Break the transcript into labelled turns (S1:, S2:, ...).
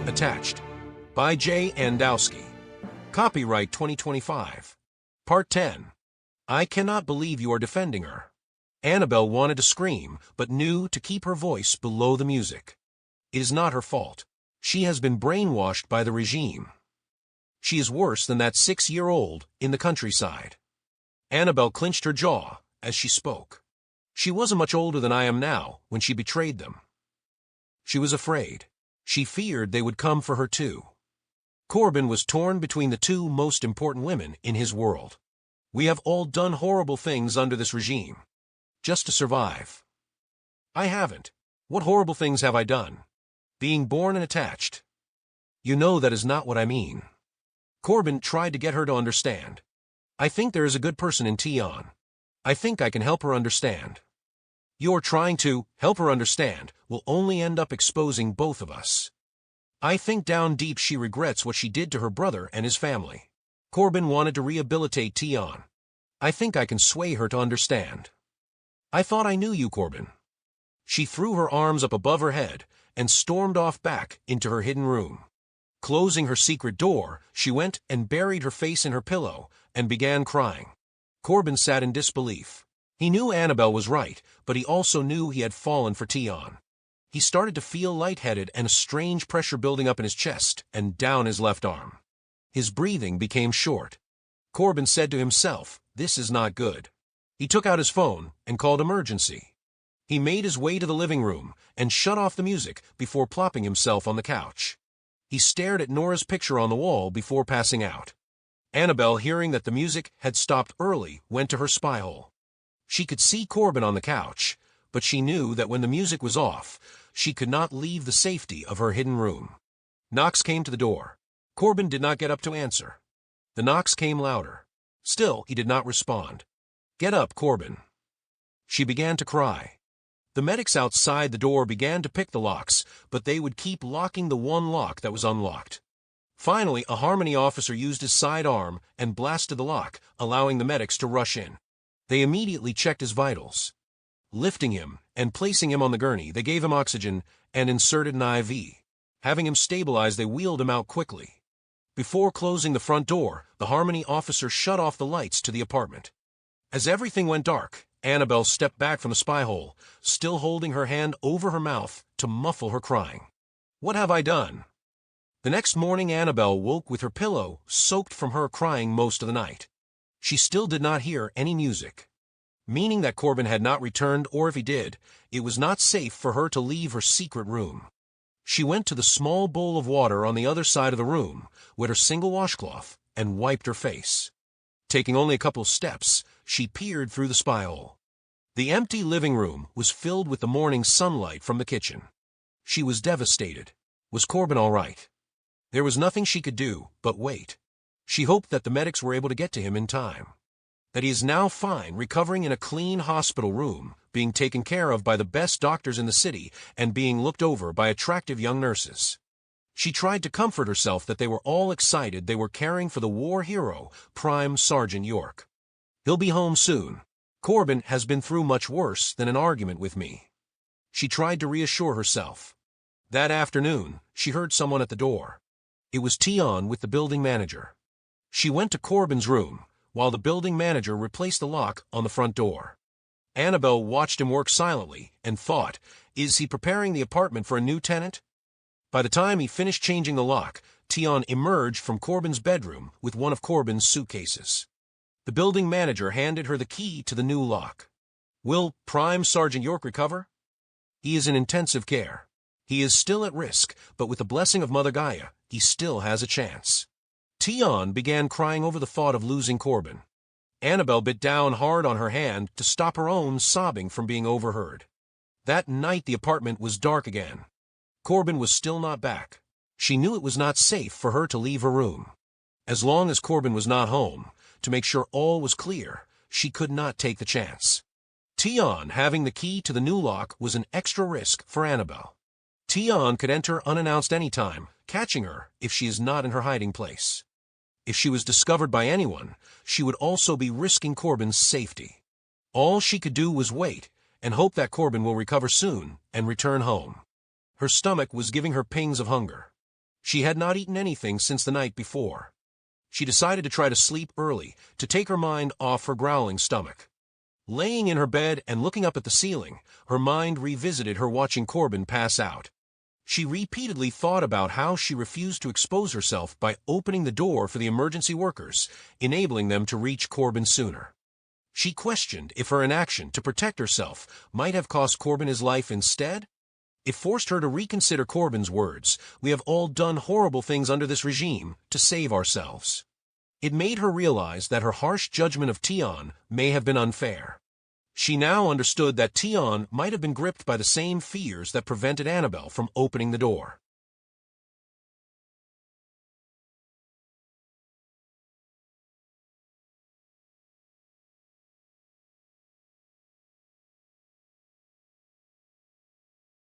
S1: Attached. By J. Wdowski. Copyright 2025. Part 10. I cannot believe you are defending her. Annabelle wanted to scream, but knew to keep her voice below the music. It is not her fault. She has been brainwashed by the regime. She is worse than that 6-year-old in the countryside. Annabelle clenched her jaw as she spoke. She wasn't much older than I am now when she betrayed them. She was afraid. She feared they would come for her too. Corbin was torn between the two most important women in his world. We have all done horrible things under this regime, just to survive. I haven't. What horrible things have I done? Being born and attached. You know that is not what I mean. Corbin tried to get her to understand. I think there is a good person in Tion. I think I can help her understand. Your trying to help her understand will only end up exposing both of us. I think down deep she regrets what she did to her brother and his family. Corbin wanted to rehabilitate Tion. I think I can sway her to understand. I thought I knew you, Corbin. She threw her arms up above her head and stormed off back into her hidden room. Closing her secret door, she went and buried her face in her pillow and began crying. Corbin sat in disbelief. He knew Annabelle was right, but he also knew he had fallen for Tion. He started to feel lightheaded and a strange pressure building up in his chest and down his left arm. His breathing became short. Corbin said to himself, "This is not good." He took out his phone and called emergency. He made his way to the living room and shut off the music before plopping himself on the couch. He stared at Nora's picture on the wall before passing out. Annabelle, hearing that the music had stopped early, went to her spy hole. She could see Corbin on the couch, but she knew that when the music was off, she could not leave the safety of her hidden room. Knocks came to the door. Corbin did not get up to answer. The knocks came louder. Still, he did not respond. "Get up, Corbin." She began to cry. The medics outside the door began to pick the locks, but they would keep locking the one lock that was unlocked. Finally, a Harmony officer used his sidearm and blasted the lock, allowing the medics to rush in. They immediately checked his vitals. Lifting him and placing him on the gurney, they gave him oxygen and inserted an IV. Having him stabilized, they wheeled him out quickly. Before closing the front door, the Harmony officer shut off the lights to the apartment. As everything went dark, Annabelle stepped back from the spy hole, still holding her hand over her mouth to muffle her crying. What have I done? The next morning, Annabelle woke with her pillow soaked from her crying most of the night. She still did not hear any music, meaning that Corbin had not returned, or if he did, it was not safe for her to leave her secret room. She went to the small bowl of water on the other side of the room, wet her single washcloth, and wiped her face. Taking only a couple of steps, she peered through the spy hole. The empty living room was filled with the morning sunlight from the kitchen. She was devastated. Was Corbin all right? There was nothing she could do but wait. She hoped that the medics were able to get to him in time. That he is now fine, recovering in a clean hospital room, being taken care of by the best doctors in the city, and being looked over by attractive young nurses. She tried to comfort herself that they were all excited they were caring for the war hero, Prime Sergeant York. He'll be home soon. Corbin has been through much worse than an argument with me. She tried to reassure herself. That afternoon, she heard someone at the door. It was Tion with the building manager. She went to Corbin's room, while the building manager replaced the lock on the front door. Annabelle watched him work silently and thought, is he preparing the apartment for a new tenant? By the time he finished changing the lock, Tion emerged from Corbin's bedroom with one of Corbin's suitcases. The building manager handed her the key to the new lock. Will Prime Sergeant York recover? He is in intensive care. He is still at risk, but with the blessing of Mother Gaia, he still has a chance. Tion began crying over the thought of losing Corbin. Annabelle bit down hard on her hand to stop her own sobbing from being overheard. That night the apartment was dark again. Corbin was still not back. She knew it was not safe for her to leave her room. As long as Corbin was not home, to make sure all was clear, she could not take the chance. Tion having the key to the new lock was an extra risk for Annabelle. Tion could enter unannounced any time, catching her if she is not in her hiding place. If she was discovered by anyone, she would also be risking Corbin's safety. All she could do was wait and hope that Corbin will recover soon and return home. Her stomach was giving her pangs of hunger. She had not eaten anything since the night before. She decided to try to sleep early, to take her mind off her growling stomach. Laying in her bed and looking up at the ceiling, her mind revisited her watching Corbin pass out. She repeatedly thought about how she refused to expose herself by opening the door for the emergency workers, enabling them to reach Corbin sooner. She questioned if her inaction to protect herself might have cost Corbin his life instead. It forced her to reconsider Corbin's words, "We have all done horrible things under this regime to save ourselves." It made her realize that her harsh judgment of Tion may have been unfair. She now understood that Tion might have been gripped by the same fears that prevented Annabelle from opening the door.